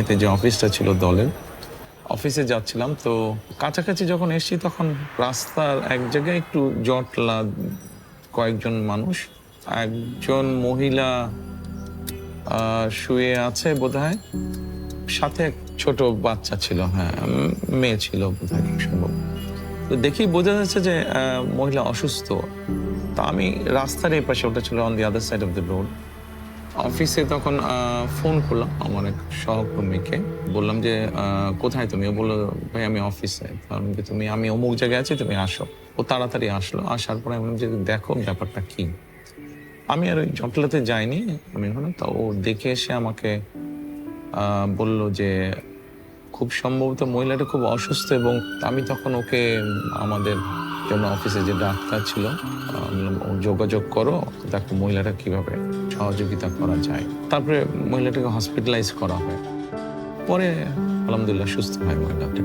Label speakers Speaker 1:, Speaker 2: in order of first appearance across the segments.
Speaker 1: রাজধানীতে যে অফিসটা ছিল দলের, অফিসে যাচ্ছিলাম। তো কাছাকাছি যখন এসেছি তখন রাস্তার এক জায়গায় একটু জটলা, কয়েকজন মানুষ, একজন মহিলা শুয়ে আছে বোধহয়, সাথে এক ছোট বাচ্চা ছিল, হ্যাঁ মেয়ে ছিল বোধহয় সম্ভব। তো দেখি বোঝা যাচ্ছে যে মহিলা অসুস্থ। তা আমি রাস্তার এই পাশে, ওটা ছিল on the other side of the road, অফিসে তখন ফোন করলাম আমার এক সহকর্মীকে, বললাম যে কোথায় তুমি? ও বললো ভাই আমি অফিসে। কারণ কি আমি অমুক জায়গায় আছি, তুমি আসো। ও তাড়াতাড়ি আসলো, আসার পরে আমি বললাম যে দেখো ব্যাপারটা কি। আমি আর ওই জটলাতে যাইনি, আমি ওখানে তো ও দেখে এসে আমাকে বলল যে খুব সম্ভবত মহিলাটা খুব অসুস্থ, এবং আমি তখন ওকে আমাদের জন্য অফিসে যে ডাক্তার ছিল যোগাযোগ করো, দেখো মহিলাটা কিভাবে সহযোগিতা করা যায়। তারপরে মহিলাটাকে হসপিটালাইজ করা হয়, পরে আলহামদুলিল্লাহ সুস্থ হয় মহিলাটা।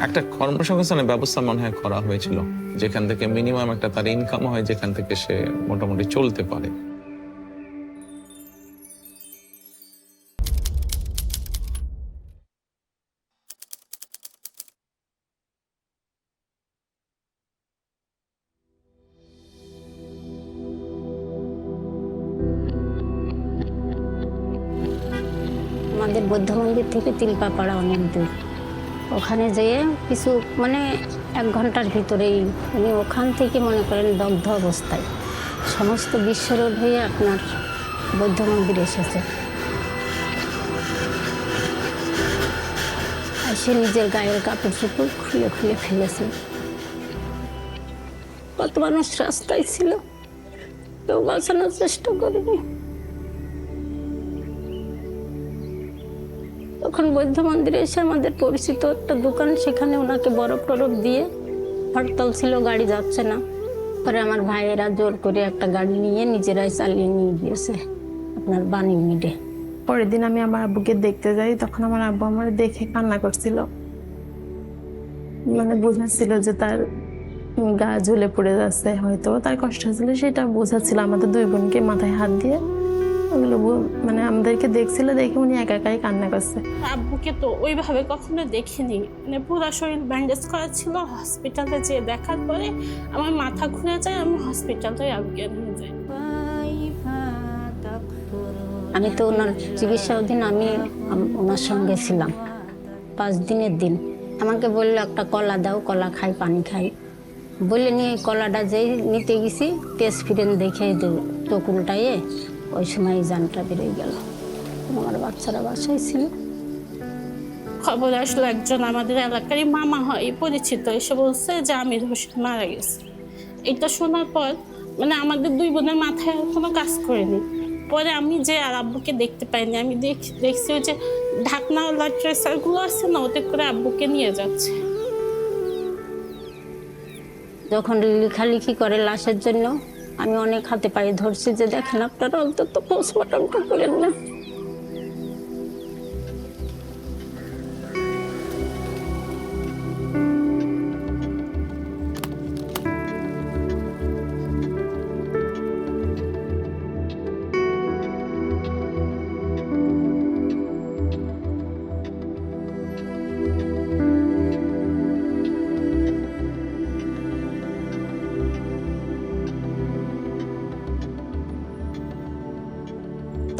Speaker 1: একটা কর্মসংস্থানের ব্যবস্থা মনে হয় করা হয়েছিল, যেখান থেকে মিনিমাম একটা তার ইনকাম হয়, যেখান থেকে সে মোটামুটি চলতে পারে।
Speaker 2: আমাদের বৌদ্ধ মন্দির থেকে তিলপাপাড়া অনেক দূর। ওখানে যেয়ে কিছু মানে 1 ঘন্টার ভিতরেই উনি ওখান থেকে মনে করেন দগ্ধ অবস্থায় সমস্ত বিশ্ব রোড হয়ে আপনার বৌদ্ধ মন্দির এসেছে। আর সে নিজের গায়ের কাপড় চোপড় খুলে খুলে ফেলেছে। কত মানুষ রাস্তায় ছিল, কেউ বাঁচানোর চেষ্টা করেনি। তখন বৌদ্ধ মন্দিরে এসে আমাদের পরিচিত একটা দোকান, সেখানে ওনাকে বরফ টরফ দিয়ে, হরতাল ছিল, গাড়ি যাচ্ছে না। পরে আমার ভাইয়েরা জোর করে একটা গাড়ি নিয়ে নিজেরাই চালিয়ে নিয়ে গিয়েছে আপনার বাণী মিডে।
Speaker 3: পরের দিন আমি আমার আব্বুকে দেখতে যাই, তখন আমার আব্বু আমার দেখে কান্না করছিল, মানে বোঝাচ্ছিল যে তার গা ঝুলে পড়ে যাচ্ছে, হয়তো তার কষ্ট হচ্ছিল, সেটা বোঝাচ্ছিল। আমাদের 2 বোনকে মাথায় হাত দিয়ে ওগুলো মানে আমাদেরকে দেখছিল, দেখে উনি একা একাই কান্না করছে।
Speaker 4: আব্বুকে তো ওইভাবে কখনো দেখিনি, মানে পুরো শরীর ব্যান্ডেজ করা ছিল। হসপিটালে যেয়ে দেখার পরে আমার মাথা ঘুরে যায়, আমি হসপিটালে অজ্ঞান হয়ে যাই।
Speaker 2: আমি তো ওনার চিকিৎসা অধীন, আমি ওনার সঙ্গে ছিলাম 5 দিনের দিন। আমাকে বললো একটা কলা দাও, কলা খাই, পানি খাই বলে নিয়ে কলাটা যেই নিতে গেছি, টেস্ট ফিরেন দেখে চোখ উল্টাইয়ে ওই সময় জানটা বেরিয়ে গেল। আমার বাচ্চারা বাসায় ছিল।
Speaker 4: খবর আসলো, একজন আমাদের এলাকারই মামা হয় পরিচিত, এসে বলছে যে আমির হোসেন মারা গেছে। এটা শোনার পর মানে আমাদের 2 বোনের মাথায় কোনো কাজ করেনি। পরে আমি যে আর আব্বুকে দেখতে পাইনি, আমি দেখছি ওই যে ঢাকনাওয়ালা ট্রেসারগুলো আছে না, ওতে করে আব্বুকে নিয়ে যাচ্ছে।
Speaker 2: যখন লেখালেখি করে লাশের জন্য, আমি অনেক হাতে পায়ে ধরছি যে দেখেন আপনারা অন্তত পোস্টমর্টমটা করেন না।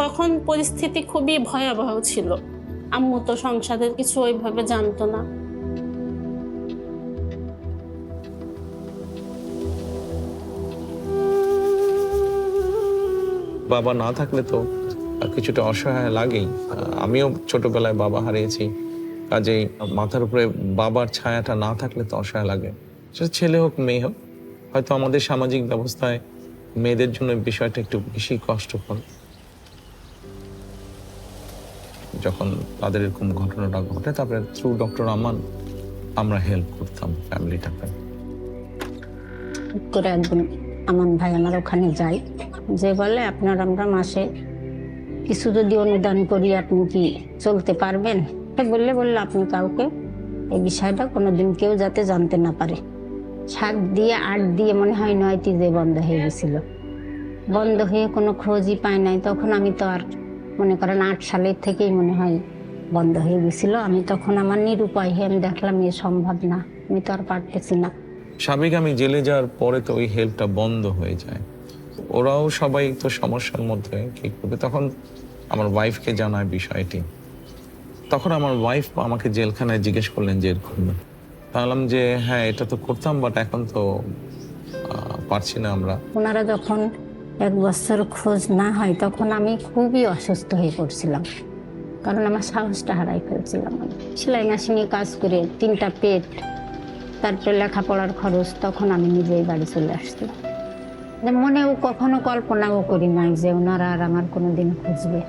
Speaker 4: তখন পরিস্থিতি খুবই ভয়াবহ ছিল। আম্মু তো সংসারের কিছু ওইভাবে জানতো না।
Speaker 1: বাবা না থাকলে তো কিছুটা অসহায় লাগেই। আমিও ছোটবেলায় বাবা হারিয়েছি, কাজেই মাথার উপরে বাবার ছায়াটা না থাকলে তো অসহায় লাগে। সেটা ছেলে হোক মেয়ে হোক। হয়তো আমাদের সামাজিক ব্যবস্থায় মেয়েদের জন্য বিষয়টা একটু বেশি কষ্টকর। যখন তাদের এরকম ঘটনাটা ঘটে, তারপরে থ্রু ডক্টর আমান আমরা হেল্প করতাম ফ্যামিলিটাকে।
Speaker 2: করে একদিন আমান ভাই আমার ওখানে যাই, যে বলে আপনার আমরা মাসে কিছু যদি অনুদান করি আপনি কি চলতে পারবেন? বললে আপনি কাউকে এই বিষয়টা কোনোদিন কেউ যাতে জানতে না পারে, 7 দিয়ে 8 দিয়ে মনে হয় 9টি যে বন্ধ হয়ে গেছিল। বন্ধ হয়ে কোনো খোঁজই পায় নাই। তখন আমি তো আর মনে করেন 8 সালের থেকেই মনে হয় বন্ধ হয়ে গেছিল। আমি তখন আমার নিরুপায় হয়ে আমি দেখলাম এ সম্ভব না, আমি তো আর পারতেছি না।
Speaker 1: স্বাভাবিক আমি জেলে যাওয়ার পরে তো ওই হেল্পটা বন্ধ হয়ে যায়। ওরাও সবাই তো সমস্যার মধ্যে কি করবে, তখন আমার ওয়াইফকে জানায় বিষয়টি। তখন আমার ওয়াইফ আমাকে জেলখানায় জিজ্ঞেস করলেন যে এরকম, বললাম যে হ্যাঁ এটা তো করতাম, বাট এখন তো পারছি না আমরা।
Speaker 2: ওনারা যখন 1 বছর খোঁজ না হয় তখন আমি খুবই অসুস্থ হয়ে পড়ছিলাম, কারণ আমার সাহসটা হারাই ফেলছিলাম। সেলাই মেশিনে কাজ করে 3টা পেট, তারপরে লেখাপড়ার খরচ, তখন আমি নিজেই বাড়ি চলে আসছিলাম। মনেও কখনো কল্পনাও করি নাই যে ওনারা আর আমার কোনোদিন খুঁজবে।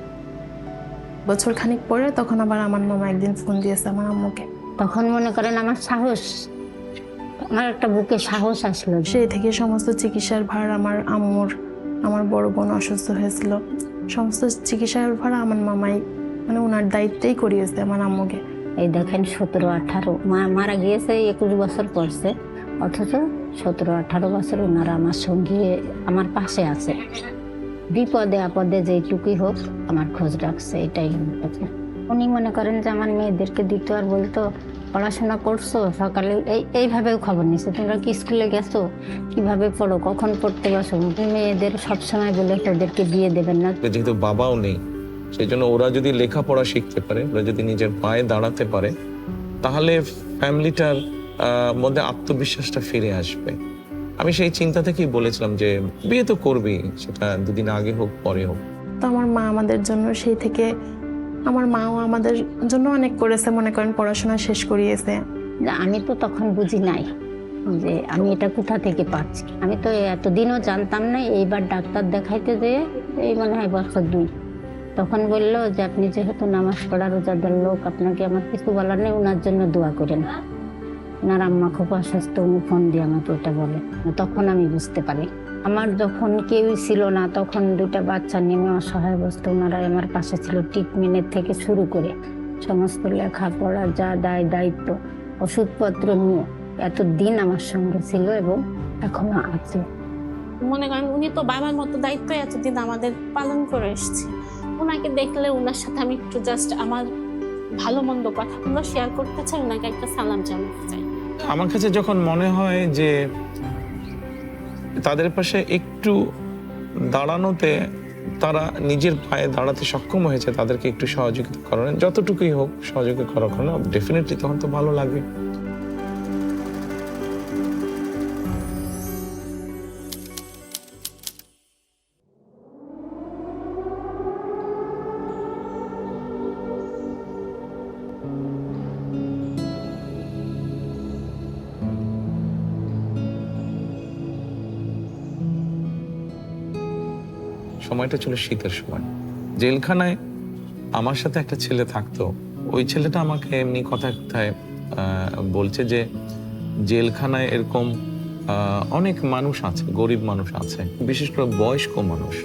Speaker 3: বছর খানিক পরে তখন আবার আমার মামা একদিন ফোন দিয়েছে আমার আম্মুকে।
Speaker 2: তখন মনে করেন আমার সাহস, আমার একটা বুকে সাহস আসলো।
Speaker 3: সেই থেকে সমস্ত চিকিৎসার ভার আমার আম্মুর, আমার বড় বোন অসুস্থ হয়েছিল, সমস্ত চিকিৎসার ভার আমার মামাই মানে ওনার দায়িত্বেই করিয়েছে আমার আম্মুকে।
Speaker 2: এই দেখেন 17-18 মারা গিয়েছে 21 বছর পড়ছে, অথচ 17-18 বছর ওনারা আমার সঙ্গে আমার পাশে আছে। বিপদে আপদে যেটুকুই হোক আমার খোঁজ রাখছে, এটাই কথা। উনি মনে করেন যে আমার মেয়েদেরকে দিত আর বলতো পড়াশোনা করছো, সকালে এইভাবেও খবর নিচ্ছে, তোমরা কি স্কুলে গেছো, কিভাবে পড়ো, কখন পড়তে বসো। মেয়েদের সবসময় বলে ওদেরকে বিয়ে দেবেন না।
Speaker 1: যেহেতু বাবাও নেই, সেই জন্য ওরা যদি লেখাপড়া শিখতে পারে, ওরা যদি নিজের পায়ে দাঁড়াতে পারে, তাহলে ফ্যামিলিটার মধ্যে আত্মবিশ্বাসটা ফিরে আসবে। আমি সেই চিন্তা থেকেই বলেছিলাম যে বিয়ে তো করবি, সেটা 2 দিন আগে হোক পরে হোক।
Speaker 3: তো আমার মা আমাদের জন্য সেই থেকে, আমার মাও আমাদের জন্য অনেক করেছে, মনে করেন পড়াশোনা শেষ করিয়েছে।
Speaker 2: আমি তো তখন বুঝি নাই যে আমি এটা কোথা থেকে পাচ্ছি। আমি তো এতদিনও জানতাম না। এইবার ডাক্তার দেখাইতে যেয়ে এই মনে হয় বছর 2, তখন বললো যে আপনি যেহেতু নামাজ পড়া রোজাদার লোক, আপনাকে আমার কিছু বলার নেই, ওনার জন্য দোয়া করেন। ওনার আম্মা খুব অসুস্থ, উনি ফোন দিয়ে আমাকে ওটা বলে। তখন আমি বুঝতে পারি। আমার যখন কেউই ছিল না, তখন 2টা বাচ্চা নেমে অসহায় অবস্থা, ওনারাই আমার পাশে ছিল। ট্রিটমেন্টের থেকে শুরু করে সমস্ত লেখাপড়া, যা দায় দায়িত্ব, ওষুধপত্র নিয়ে এতদিন আমার সঙ্গে ছিল এবং এখনো আছে।
Speaker 4: মনে করেন উনি তো বাবার মতো দায়িত্ব এতদিন আমাদের পালন করে এসেছে। ওনাকে দেখলে ওনার সাথে আমি একটু জাস্ট আমার ভালো মন্দ কথাগুলো শেয়ার করতে চাই, ওনাকে একটা সালাম জানাতে চাই।
Speaker 1: আমার কাছে যখন মনে হয় যে তাদের পাশে একটু দাঁড়ানোতে তারা নিজের পায়ে দাঁড়াতে সক্ষম হয়েছে, তাদেরকে একটু সহযোগিতা করানো, যতটুকুই হোক সহযোগিতা করানো, ডেফিনেটলি তখন তো ভালো লাগবে। সময়টা ছিল শীতের সময়। জেলখানায় আমার সাথে একটা ছেলে থাকতো। ওই ছেলেটা আমাকে এমনি কথায় কথায় বলছে যে জেলখানায় এরকম অনেক মানুষ আছে, গরিব মানুষ আছে, বিশেষ করে বয়স্ক মানুষ।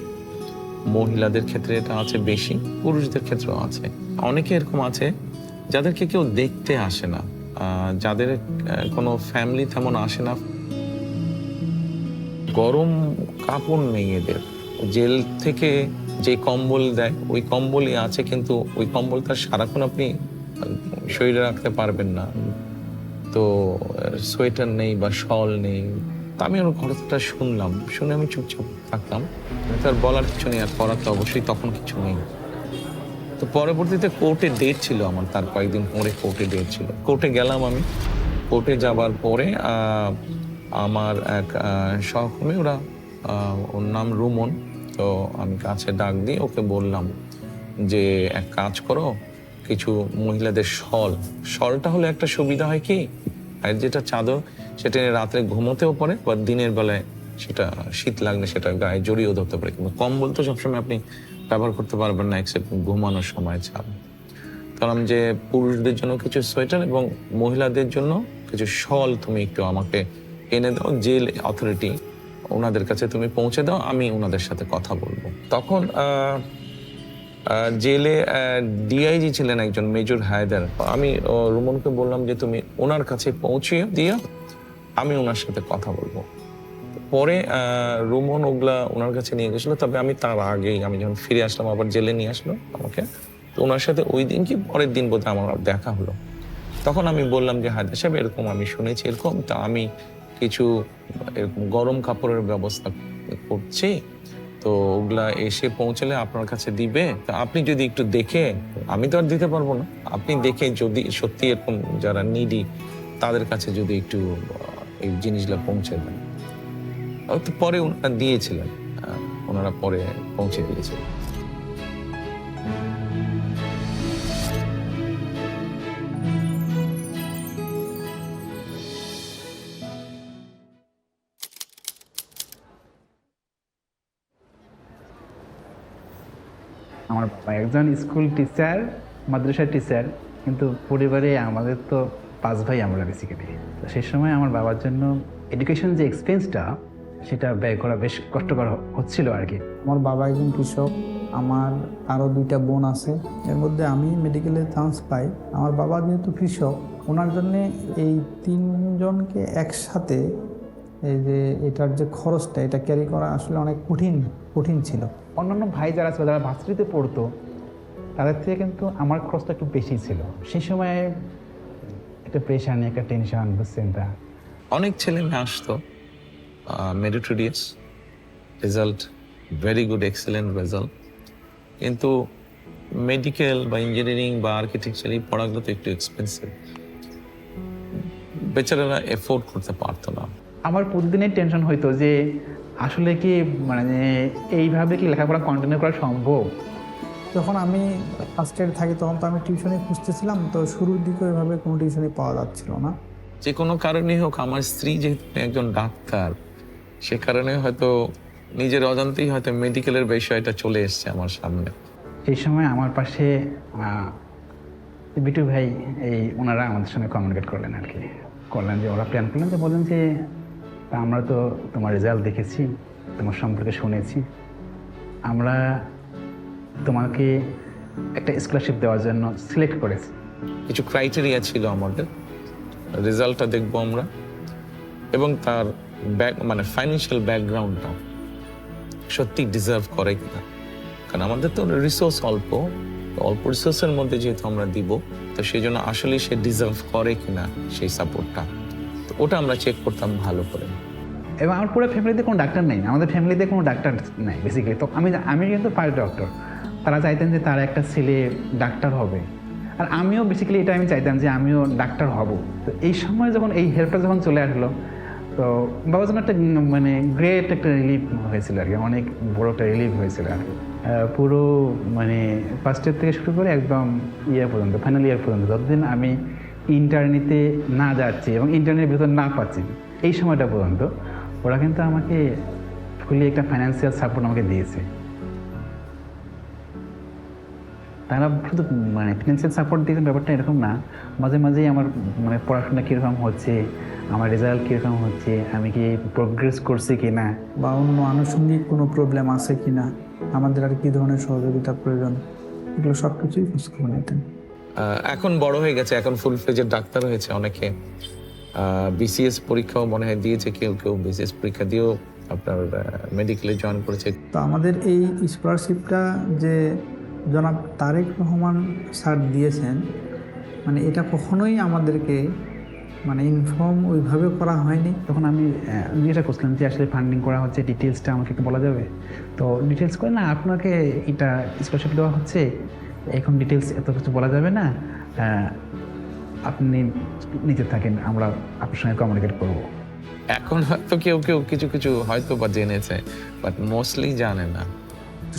Speaker 1: মহিলাদের ক্ষেত্রে এটা আছে বেশি, পুরুষদের ক্ষেত্রেও আছে। অনেকে এরকম আছে যাদেরকে কেউ দেখতে আসে না, যাদের কোনো ফ্যামিলি তেমন আসে না, গরম কাপড় নেই এদের। জেল থেকে যে কম্বল দেয় ওই কম্বলই আছে, কিন্তু ওই কম্বলটা সারাক্ষণ আপনি শরীরে রাখতে পারবেন না। তো সোয়েটার নেই বা শল নেই। তা আমি ওর কথাটা শুনলাম, শুনে আমি চুপচাপ থাকতাম। তার বলার কিছু নেই, আর করার তো অবশ্যই তখন কিছু নেই। তো পরবর্তীতে কোর্টে ডেট ছিল আমার, তার কয়েকদিন পরে কোর্টে ডেট ছিল। কোর্টে গেলাম আমি। কোর্টে যাবার পরে আমার এক সহকর্মী, ওর নাম রুমন, তো আমি কাছে ডাক দিয়ে ওকে বললাম যে এক কাজ করো, কিছু মহিলাদের শলটা হলে একটা সুবিধা হয় কি, আর যেটা চাদর সেটা রাত্রে ঘুমোতেও পারে, বা দিনের বেলায় সেটা শীত লাগলে সেটা গায়ে জড়িয়েও ধরতে পারে। কিন্তু কম্বল তো সবসময় আপনি ব্যবহার করতে পারবেন না, এক্সেপ্ট ঘুমানোর সময় ছাড়া। বললাম যে পুরুষদের জন্য কিছু সোয়েটার এবং মহিলাদের জন্য কিছু শল তুমি একটু আমাকে এনে দাও, জেল অথরিটি ওনাদের কাছে তুমি পৌঁছে দাও, আমি ওনাদের সাথে কথা বলবো। তখন জেলে ডিআইজি ছিলেন একজন, মেজর হায়দার। আমি রুমনকে বললাম যে তুমি ওনার কাছে পৌঁছে দিও, আমি ওনার সাথে কথা বলবো। পরে রুমন ওগুলা ওনার কাছে নিয়ে গেছিলো, তবে আমি তার আগেই, আমি যখন ফিরে আসলাম আবার জেলে নিয়ে আসলো আমাকে, তো ওনার সাথে ওই দিন কি পরের দিন বোধহয় আমার দেখা হলো। তখন আমি বললাম যে হায়দার সাহেব এরকম আমি শুনেছি এরকম, তা আমি কিছু এরকম গরম কাপড়ের ব্যবস্থা করছি, তো ওগুলা এসে পৌঁছলে আপনার কাছে দিবে, তা আপনি যদি একটু দেখে, আমি তো আর দিতে পারবো না, আপনি দেখে যদি সত্যি এরকম যারা নিডি তাদের কাছে যদি একটু এই জিনিসগুলো পৌঁছে দেন। তো পরে ওনারা দিয়েছিলেন, ওনারা পরে পৌঁছে দিয়েছিলেন।
Speaker 5: আমার বাবা একজন স্কুল টিচার, মাদ্রাসার টিচার, কিন্তু পরিবারে আমাদের তো 5 ভাই আমরা বেসিক্যালি। তো সেই সময় আমার বাবার জন্য এডুকেশন যে এক্সপেন্সটা সেটা ব্যয় করা বেশ কষ্টকর হচ্ছিল আর কি।
Speaker 6: আমার বাবা একজন কৃষক, আমার আরও 2টা বোন আছে, এর মধ্যে আমি মেডিকেলে চান্স পাই। আমার বাবা যেহেতু কৃষক, ওনার জন্যে এই 3 জনকে একসাথে এই যে এটার যে খরচটা এটা ক্যারি করা আসলে অনেক কঠিন ছিল।
Speaker 5: অন্যান্য ভাই যারা ছিল, যারা ভার্সিটিতে পড়তো, তাদের থেকে কিন্তু আমার খরচটা একটু বেশি ছিল। সেই সময়ে একটা প্রেশার নিয়ে, একটা টেনশন, বুঝছেন তা।
Speaker 1: অনেক ছেলে মেয়ে আসতো, meritorious result, very good, excellent result, কিন্তু মেডিকেল বা ইঞ্জিনিয়ারিং বা আর্কিটেকচার এই পড়াগুলো তো একটু এক্সপেন্সিভ, বেচারারা এফোর্ড করতে পারতো না।
Speaker 5: আমার প্রতিদিনের টেনশন হইতো যে আসলে কি মানে এইভাবে কি লেখাপড়া কন্টিনিউ করা সম্ভব।
Speaker 6: যখন আমি ফার্স্ট ইয়ার থাকি তখন তো আমি টিউশনি খুঁজতেছিলাম, তো শুরুর দিকে ওইভাবে কোনো টিউশনি পাওয়া যাচ্ছিল না।
Speaker 1: যে কোনো কারণে হোক, আমার স্ত্রী যেহেতু একজন ডাক্তার, সে কারণে হয়তো নিজের অজান্তেই হয়তো মেডিকেলের বিষয়টা চলে এসছে আমার সামনে।
Speaker 5: এই সময় আমার পাশে বিটু ভাই, এই ওনারা আমাদের সঙ্গে কমিউনিকেট করলেন আর কি, করলেন যে ওরা প্ল্যান করলেন, যে বললেন যে আমরা তো তোমার রেজাল্ট দেখেছি, তোমার সম্পর্কে শুনেছি, আমরা তোমাকে একটা স্কলারশিপ দেওয়ার জন্য সিলেক্ট করেছি।
Speaker 1: কিছু ক্রাইটেরিয়া ছিল আমাদের, রেজাল্টটা দেখবো আমরা, এবং তার মানে ফাইন্যান্সিয়াল ব্যাকগ্রাউন্ডটা সত্যি ডিজার্ভ করে কিনা, কারণ আমাদের তো রিসোর্স অল্প রিসোর্সের মধ্যে যেহেতু আমরা দিব, তো সেই জন্য আসলে সে ডিজার্ভ করে কিনা সেই সাপোর্টটা, তো ওটা আমরা চেক করতাম ভালো করে।
Speaker 5: এবং আমার পুরো ফ্যামিলিতে কোনো ডাক্তার নেই, আমাদের ফ্যামিলিতে কোনো ডাক্তার নেই বেসিক্যালি। তো আমি কিন্তু ফার্স্ট ডক্টর, তারা চাইতেন যে তার একটা ছেলে ডাক্তার হবে, আর আমিও বেসিক্যালি এটা আমি চাইতাম যে আমিও ডাক্তার হব। তো এই সময় যখন এই হেল্পটা যখন চলে আসলো, তো বাবার জন্য একটা মানে গ্রেট একটা রিলিফ হয়েছিল আর কি, অনেক বড় একটা রিলিফ হয়েছিল আর কি। পুরো মানে ফার্স্ট ইয়ার থেকে শুরু করে একদম ইয়ার পর্যন্ত, ফাইনাল ইয়ার পর্যন্ত, যতদিন আমি ইন্টার্নিতে না যাচ্ছি এবং ইন্টার্নের ভিতর না পাচ্ছি, এই সময়টা পর্যন্ত ওরা কিন্তু আমাকে ফুলি একটা ফাইন্যান্সিয়াল সাপোর্ট আমাকে দিয়েছে। তারা শুধু মানে ফিনান্সিয়াল সাপোর্ট দিয়েছেন ব্যাপারটা এরকম না, মাঝে মাঝেই আমার মানে পড়াশোনা কীরকম হচ্ছে, আমার রেজাল্ট কীরকম হচ্ছে, আমি কি প্রোগ্রেস করছি কি না,
Speaker 6: বা অন্য আনুষঙ্গিক কোনো প্রবলেম আছে কি না, আমাদের আর কী ধরনের সহযোগিতা প্রয়োজন, এগুলো সব কিছুই খোঁজখবর নিতেন।
Speaker 1: এখন বড় হয়ে গেছে, এখন ফুল ফ্লেজের ডাক্তার হয়েছে অনেকে, বিসিএস পরীক্ষাও মনে হয় দিয়েছে, কেউ বিসিএস পরীক্ষা দিয়েও আপনার মেডিকেলে জয়েন করেছে।
Speaker 6: তো আমাদের এই স্কলারশিপটা যে জনাব তারেক রহমান স্যার দিয়েছেন, মানে এটা কখনোই আমাদেরকে মানে ইনফর্ম ওইভাবে করা হয়নি।
Speaker 5: তখন আমি যেটা করছিলাম যে আসলে ফান্ডিং করা হচ্ছে, ডিটেলসটা আমাকে একটু বলা যাবে? তো ডিটেলস করে না, আপনাকে এটা স্কলারশিপ দেওয়া হচ্ছে, এখন ডিটেলস এত কিছু বলা যাবে না, আপনি নিতে থাকেন, আমরা আপনার সঙ্গে কমিউনিকেট করবো।
Speaker 1: এখন হয়তো কেউ কিছু হয়তো বা জেনেছে, বাট মোস্টলি জানে না।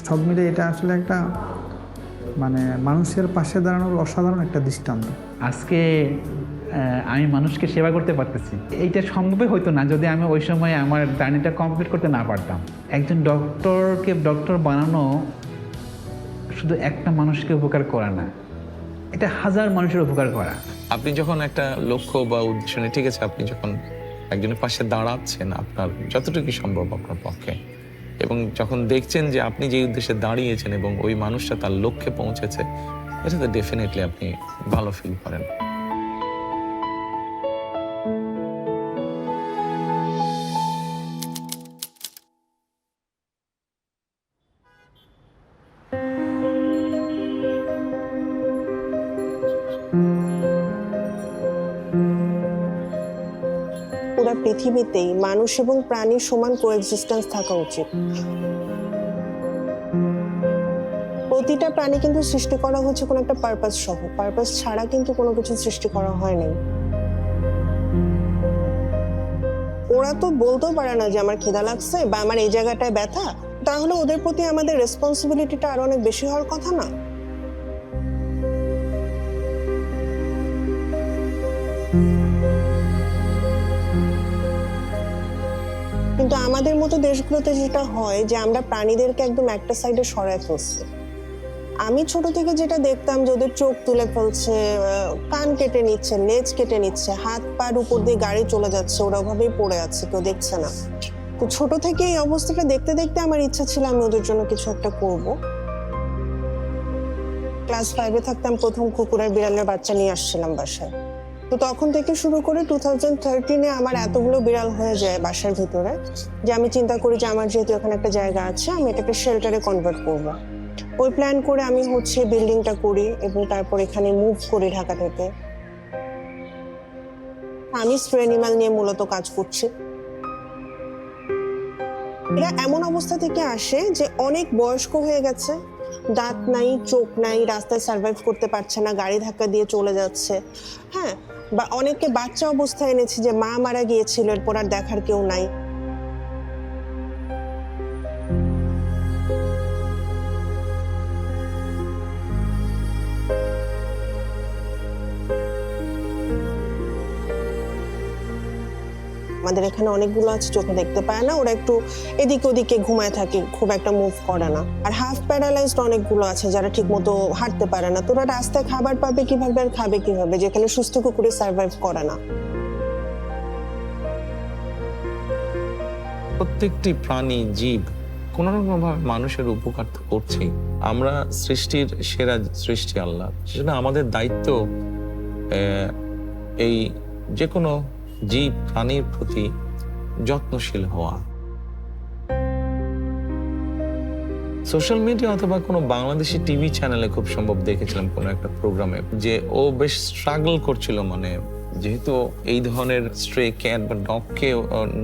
Speaker 6: সব মিলে এটা আসলে একটা মানে মানুষের পাশে দাঁড়ানোর অসাধারণ একটা দৃষ্টান্ত।
Speaker 5: আজকে আমি মানুষকে সেবা করতে পারতেছি, এইটা সম্ভবই হইতো না যদি আমি ওই সময় আমার জার্নিটা কমপ্লিট করতে না পারতাম। একজন ডক্টরকে ডক্টর বানানো শুধু একটা মানুষকে উপকার করা না, এটা হাজার মানুষের উপকার করা।
Speaker 1: আপনি যখন একটা লক্ষ্য বা উদ্দেশ্য নিয়ে, ঠিক আছে, আপনি যখন একজনের পাশে দাঁড়াচ্ছেন আপনার যতটুকু সম্ভব আপনার পক্ষে, এবং যখন দেখছেন যে আপনি যে উদ্দেশ্যে দাঁড়িয়েছেন এবং ওই মানুষটা তার লক্ষ্যে পৌঁছেছে, এটাতে ডেফিনেটলি আপনি ভালো ফিল করেন।
Speaker 7: পুরো পৃথিবীতেই মানুষ এবং প্রাণীর সমান কোএক্সিস্টেন্স থাকা উচিত। প্রতিটা প্রাণী কিন্তু সৃষ্টি করা হচ্ছে কোনো একটা পারপাস সহ, পারপাস ছাড়া কিন্তু কোনো কিছু সৃষ্টি করা হয়নি। ওরা তো বলতেও পারে না যে আমার খিদা লাগছে বা আমার এই জায়গাটায় ব্যথা, তাহলে ওদের প্রতি আমাদের রেসপন্সিবিলিটিটা আরো অনেক বেশি হওয়ার কথা না? কিন্তু আমাদের মতো দেশগুলোতে যেটা হয় যে আমরা প্রাণীদেরকে একদম একটা সাইডে সরায় ফেলছি। আমি ছোট থেকে যেটা দেখতাম যে ওদের চোখ তুলে ফেলছে, কান কেটে নিচ্ছে, লেজ কেটে নিচ্ছে, হাত পার উপর দিয়ে গাড়ি চলে যাচ্ছে, ওরা ওভাবেই পড়ে আছে, কেউ দেখছে না। তো ছোট থেকে এই অবস্থাটা দেখতে দেখতে আমার ইচ্ছা ছিল আমি ওদের জন্য কিছু একটা করব। ক্লাস 5-এ থাকতাম, প্রথম কুকুরের বিড়ালের বাচ্চা নিয়ে আসছিলাম বাসায়। তো তখন থেকে শুরু করে 2013-এ আমার এতগুলো বিড়াল হয়ে যায় বাসার ভিতরে যে আমি চিন্তা করি যে আমার যেহেতু এখানে একটা জায়গা আছে, আমি এটাকে শেল্টারে কনভার্ট করব। ওই প্ল্যান করে আমি হচ্ছে বিল্ডিংটা করি এবং তারপর এখানে মুভ করি ঢাকা থেকে। আমি স্ট্রে অ্যানিমাল নিয়ে মূলত কাজ করছি। এরা এমন অবস্থা থেকে আসে যে অনেক বয়স্ক হয়ে গেছে, দাঁত নাই, চোখ নাই, রাস্তায় সার্ভাইভ করতে পারছে না, গাড়ি ধাক্কা দিয়ে চলে যাচ্ছে। হ্যাঁ, বা অনেককে বাচ্চা অবস্থায় এনেছি যে মা মারা গিয়েছিল, এরপর আর দেখার কেউ নাই। আমাদের এখানে অনেকগুলো আছে চোখে দেখতে পায় না, ওরা একটু এদিকে ওদিকে ঘুমায় থাকে, খুব একটা মুভ করে না। আর হাফ প্যারালাইজড অনেকগুলো আছে যারা ঠিক মতো হাঁটতে পারে না। তোরা রাস্তায় খাবার পাবে কিভাবে আর খাবে কিভাবে, যেখানে সুস্থ কুকুরে সার্ভাইভ করে না।
Speaker 1: প্রত্যেকটি প্রাণী, জীব কোনো না কোনোভাবে মানুষের উপকার তো করছেই। আমরা সৃষ্টির সেরা সৃষ্টি আল্লাহ, সেজন্য আমাদের দায়িত্ব এই যে কোনো জীব প্রাণীর প্রতি যত্নশীল হওয়া। সোশ্যাল মিডিয়া অথবা কোনো বাংলাদেশি টিভি চ্যানেলে খুব সম্ভব দেখেছিলাম কোনো একটা প্রোগ্রামে যে ও বেশ স্ট্রাগল করছিল, মানে যেহেতু এই ধরনের স্ট্রে ক্যাট বা ডগকে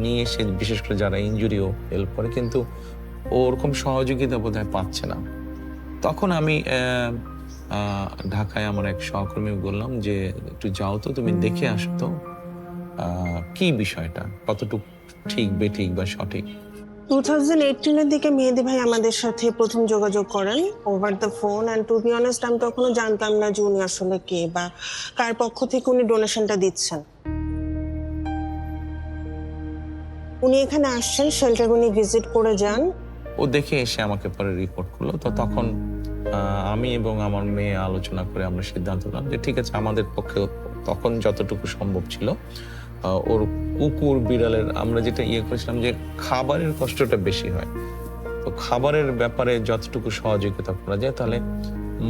Speaker 1: নিয়ে এসে বিশেষ করে যারা ইনজুরিও হেল্প করে, কিন্তু ওরকম সহযোগিতা বোধহয় পাচ্ছে না। তখন আমি ঢাকায় আমার এক সহকর্মী বললাম যে একটু যাও তো, তুমি দেখে আসো তো কি বিষয়টা কতটুকু ঠিক বেঠিক বা সঠিক।
Speaker 7: 2018-এর দিকে মেহেদি ভাই আমাদের সাথে প্রথম যোগাযোগ করেন over the phone. And to be honest, আমি তখনও জানতাম না যে উনি আসলে কে বা কার পক্ষ থেকে উনি ডোনেশনটা দিচ্ছেন। উনি এখানে আসছেন, শেল্টার উনি ভিজিট করে যান।
Speaker 1: ও দেখে এসে আমাকে পরে রিপোর্ট করলো। তো তখন আমি এবং আমার মেয়ে আলোচনা করে আমরা সিদ্ধান্ত নিলাম যে ঠিক আছে, আমাদের পক্ষে তখন যতটুকু সম্ভব ছিল ওর কুকুর বিড়ালের আমরা যেটা করেছিলাম যে খাবারের কষ্টটা বেশি হয়, তো খাবারের ব্যাপারে যতটুকু সহযোগিতা করা যায়, তাহলে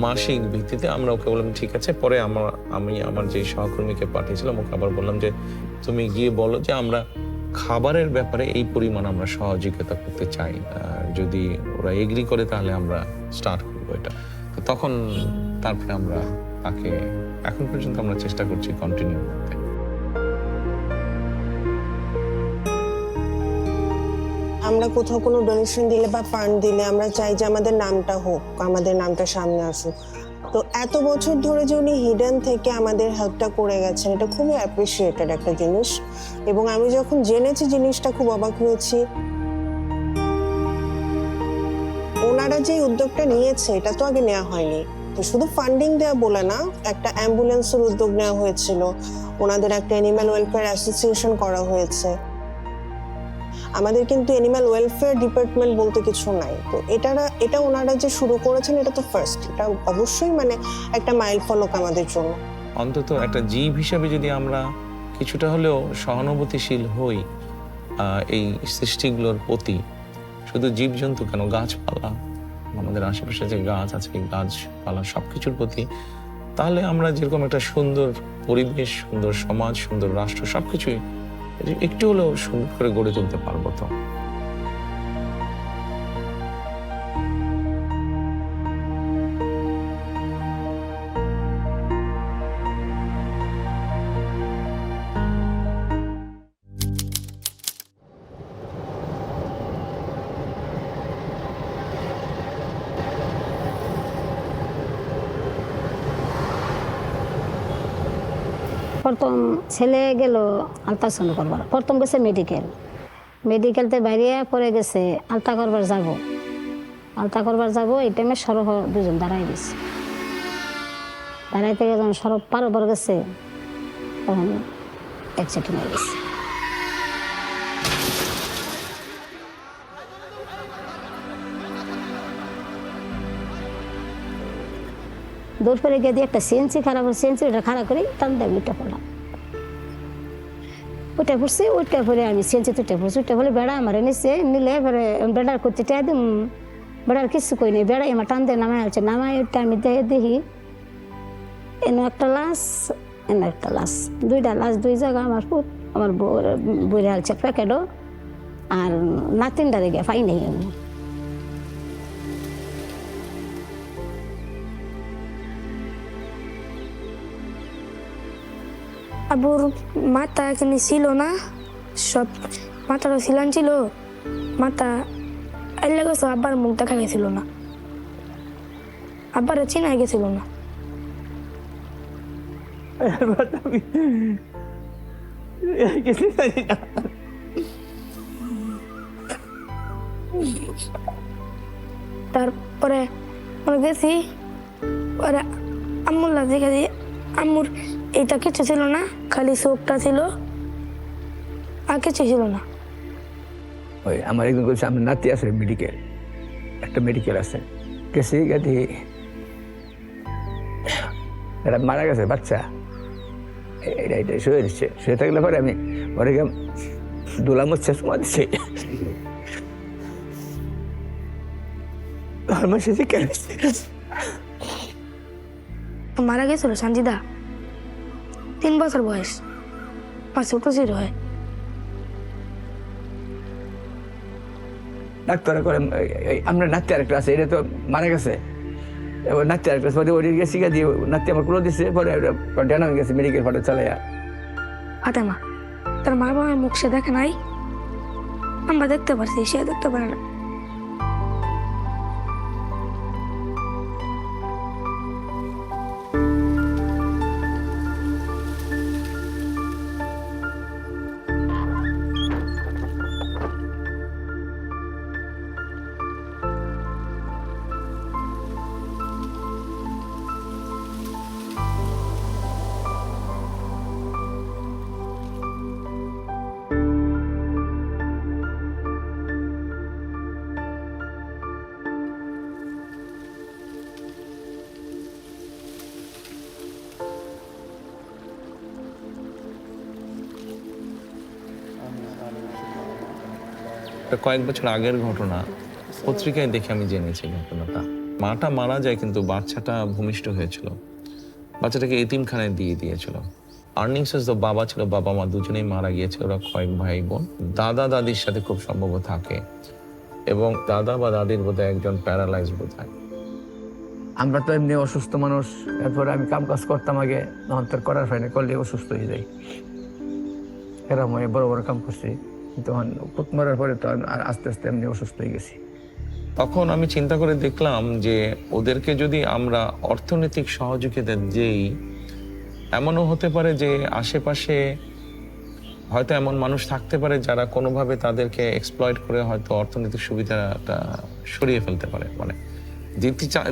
Speaker 1: মাসিক ভিত্তিতে আমরা ওকে বললাম ঠিক আছে। পরে আমি আমার যে সহকর্মীকে পাঠিয়েছিলাম ওকে আবার বললাম যে তুমি গিয়ে বলো যে আমরা খাবারের ব্যাপারে এই পরিমাণ আমরা সহযোগিতা করতে চাই, যদি ওরা এগ্রি করে তাহলে আমরা স্টার্ট করবো এটা। তো তখন তারপরে আমরা তাকে এখন পর্যন্ত আমরা চেষ্টা করছি কন্টিনিউ করতে।
Speaker 7: আমরা কোথাও কোনো ডোনেশন দিলে বা ফান্ড দিলে আমরা চাই যে আমাদের নামটা হোক, আমাদের নামটা সামনে আসুক। তো এত বছর ধরে যে উনি হিডেন থেকে আমাদের হেল্পটা করে গেছেন, এটা খুবই অ্যাপ্রিসিয়েটেড একটা জিনিস। এবং আমি যখন জেনেছি জিনিসটা খুব অবাক হয়েছি। ওনারা যে উদ্যোগটা নিয়েছে এটা তো আগে নেওয়া হয়নি। তো শুধু ফান্ডিং দেওয়া বলে না, একটা অ্যাম্বুলেন্সের উদ্যোগ নেওয়া হয়েছিল, ওনাদের একটা অ্যানিম্যাল ওয়েলফেয়ার অ্যাসোসিয়েশন করা হয়েছে। আমাদের কিন্তু অ্যানিম্যাল ওয়েলফেয়ার ডিপার্টমেন্ট বলতে কিছু নাই। তো এটা ওনারা যে শুরু করেছেন এটা তো ফার্স্ট, এটা অবশ্যই মানে একটা মাইল ফলক আমাদের জন্য।
Speaker 1: অন্তত একটা জীব হিসাবে যদি আমরা কিছুটা হলেও সহানুভূতিশীল হই এই সৃষ্টিগুলোর প্রতি, শুধু জীবজন্তু কেন, গাছপালা, আমাদের আশেপাশে যে গাছ আছে গাছপালা সবকিছুর প্রতি, তাহলে আমরা যেরকম একটা সুন্দর পরিবেশ, সুন্দর সমাজ, সুন্দর রাষ্ট্র সবকিছুই একটু হলেও সুন্দর করে গড়ে তুলতে পারবো। তো
Speaker 2: প্রথম ছেলে গেল আলট্রাসাউন্ড করবার, প্রথম গেছে মেডিকেলতে বাইরে পরে গেছে আলতা করবার যাব এই টাইমে সরব দুজন দাঁড়াই গেছে, দাঁড়াইতে গিয়ে যখন সরব পার ওপর গেছে তখন অ্যাক্সিডেন্ট হয়ে গেছে। দৌড় করে গিয়ে দিয়ে একটা সিএনসি খারাপ সিএনসি ওটা খারাপ করে টান দেয় উঠে পড়লাম, ওইটা পড়ছি ওইটা পরে আমি সিএনসি উঠে পড়ছি, উঠে পড়লে বেড়া আমার নিচে নিলে এবারে বেড়ার করতে একদম বেড়ার কিছু কই নেই, বেড়াই আমার টান দিয়ে নামাই আছে, নামাই ওইটা আমি দেখি এনে একটা লাশ দুইটা লাশ দুই জায়গা আমার বইরে আলছে প্যাকেটও আর নাতিনটারে গিয়ে পাই নেই।
Speaker 8: আবুর মাথা এখানে ছিল না, সব মাথাটা ছিলান ছিল, মাথা এলে গেছে, আব্বার মুখ দেখা গেছিল না, আব্বারে চিনা গেছিল না। তারপরে গেছি ওরা আম্মুল্লা দেখে দিয়ে আম্মুর এটা কিছু ছিল না, খালি চোখটা ছিল আর কিছু ছিল না।
Speaker 9: ওই আমার একজন বলছে আমার নাতি আছে একটা মেডিকেল আছে, গেছি গাড়ি এরা মারা গেছে বাচ্চা, এটা শুয়ে দিচ্ছে, শুয়ে থাকলে পরে আমি ওরে দোলা মুচ্ছে সময় দিচ্ছি,
Speaker 8: মারা গেছিল সঞ্জিদা, 3 বছর বয়স, 5 বছর হয়।
Speaker 9: ডাক্তার করে আমরা নাতি আরেকটা আছে, এটা তো মারা গেছে, এবার নাতি আরেকটা পরে ওই গেছি গা দিয়ে নাতি আমার কুলো দিচ্ছে, পরে ডানা হয়ে গেছে মেডিকেল ফটো চালাইয়া।
Speaker 8: ফাতেমা তার মা বাবার মুখ সে দেখে নাই, আমরা দেখতে পারছি, সে দেখতে পারে না।
Speaker 1: কয়েক বছর আগের ঘটনা, পত্রিকায় দেখে আমি জেনেছি ঘটনাটা। মাটা মারা যায় কিন্তু বাচ্চাটা ভূমিষ্ঠ হয়েছিল, বাচ্চাটাকে এতিমখানায় দিয়ে দিয়েছিল। আর্নিং সোর্স তো বাবা ছিল, বাবা মা দুজনেই মারা গিয়েছে, ওরা কয়েক ভাই বোন। দাদা দাদির সাথে খুব সম্ভব থাকে এবং দাদা বা দাদির বোধহয় একজন প্যারালাইজ বোধহয়।
Speaker 9: আমরা তো এমনি অসুস্থ মানুষ, এরপরে আমি কাম কাজ করতাম আগে, তখন তোর করার হয় না, করলে অসুস্থ হয়ে যাই, এরকম বড় বড় কাম করছি, তখন কুট মারার পরে তো আর আস্তে আস্তে এমনি অসুস্থ হয়ে গেছি।
Speaker 1: তখন আমি চিন্তা করে দেখলাম যে ওদেরকে যদি আমরা অর্থনৈতিক সহযোগিতা দিই, এমনও হতে পারে যে আশেপাশে হয়তো এমন মানুষ থাকতে পারে যারা কোনোভাবে তাদেরকে এক্সপ্লয়েট করে হয়তো অর্থনৈতিক সুবিধাটা সরিয়ে ফেলতে পারে। মানে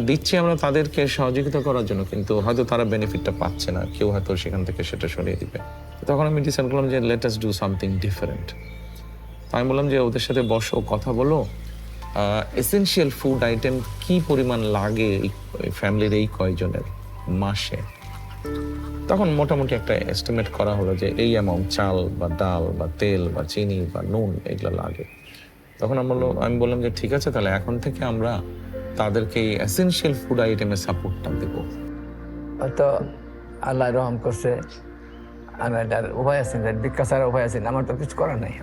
Speaker 1: দিচ্ছি আমরা তাদেরকে সহযোগিতা করার জন্য, কিন্তু হয়তো তারা বেনিফিটটা পাচ্ছে না, কেউ হয়তো সেখান থেকে সেটা সরিয়ে দিবে। তখন আমি ডিসাইড করলাম যে let us do something different. আমি বললাম যে ওদের সাথে বসো, কথা বলো, এসেনশিয়াল ফুড আইটেম কি পরিমাণ লাগে ফ্যামিলির এই কয়জনের মাসে। তখন মোটামুটি একটা এস্টিমেট করা হলো যে এই অ্যামাউন্ট চাল বা ডাল বা তেল বা চিনি বা নুন এগুলো লাগে। তখন আমি বললাম যে ঠিক আছে, তাহলে এখন থেকে আমরা তাদেরকে এই এসেনশিয়াল ফুড আইটেমের সাপোর্টটা দেবো।
Speaker 9: হয়তো আল্লাহ রহম করছে, আমার উপায় আছেন, ভিক্ষা ছাড়া উপায় আছেন, আমার তো কিছু করার নাই।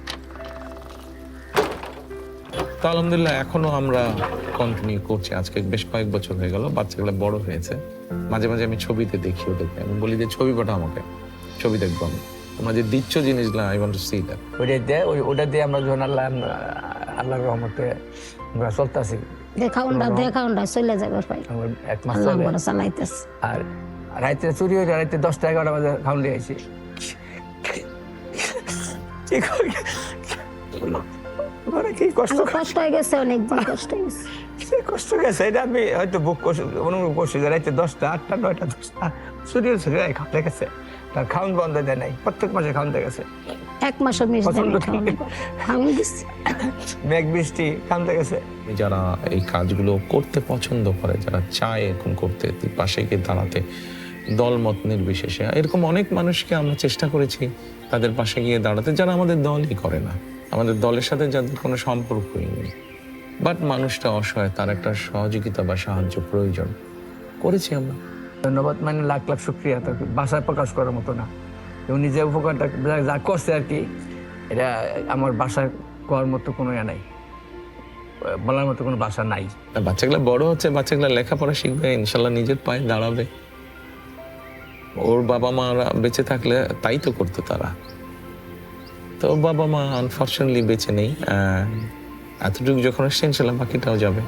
Speaker 1: তো আলহামদুলিল্লাহ এখনো আমরা কন্টিনিউ করছি, আজকে বেশ কয়েক বছর হয়ে গেল, বাচ্চাগুলো বড় হয়েছে। মাঝে মাঝে আমি ছবিতে দেখি ওদেরকে, আমি বলি যে ছবি পাঠাও আমাকে, ছবি দেখবো আমি, তোমরা যে দিচ্ছ জিনিসগুলো I want to see that.
Speaker 9: ওটা দিয়ে আমরা যখন আল্লাহর রহমতে আমরা চলতেছি,
Speaker 2: দেখা চলে যাবে ভাই,
Speaker 9: 1 মাস
Speaker 2: চালাইতেছে।
Speaker 9: আর রাইতে চুরি হয়ে রাইতে 10টা 11টা বাজে খাউন দিয়ে আইছি। কি কষ্ট
Speaker 2: কষ্ট হয়ে গেছে, অনেকদিন কষ্ট হয়ে গেছে।
Speaker 9: কষ্ট গেছে, এটা আমি হয়তো বুক করছি, অনুভব করছি যে রাইতে 10টা 8টা 9টা 10টা চুরি হয়েছে, খাওয়া গেছে, তার খাউন বন্ধ দেয় নাই, প্রত্যেক মাসে খাউন দিয়ে গেছে।
Speaker 2: 1 মাসও মিস খাওয়ানো দিচ্ছি।
Speaker 9: মেঘ বৃষ্টি খামতে গেছে।
Speaker 1: যারা এই কাজগুলো করতে পছন্দ করে, যারা চায় এরকম করতে, পাশে গিয়ে দাঁড়াতে, দলমত নির্বিশেষে, এরকম অনেক মানুষকে আমরা চেষ্টা করেছি তাদের পাশে গিয়ে দাঁড়াতে, যারা আমাদের দলই করে না, আমাদের দলের সাথে যাদের কোনো সম্পর্কই নেই, বাট মানুষটা অসহায়, তার একটা সহযোগিতা বা সাহায্য প্রয়োজন, করেছি আমরা।
Speaker 9: ধন্যবাদ, মানে লাখ লাখ শুক্রিয়া, তাকে ভাষায় প্রকাশ করার মতো না। এবং নিজে উপকারটা যা করছে আর কি, এটা আমার বাসায় করার মতো কোনো ইয়া নাই, বলার মতো কোনো ভাষা নাই।
Speaker 1: বাচ্চাগুলো বড় হচ্ছে, বাচ্চাগুলো লেখাপড়া শিখবে, ইনশাল্লাহ নিজের পায়ে দাঁড়াবে। ওর বাবা মারা বেঁচে থাকলে তাই তো করতো তারা, তো বাবা মা আনফর্চুনেটলি বেঁচে নেই। এতটুকু যখন আসছে ইনশাল্লাহ বাকিটাও যাবে।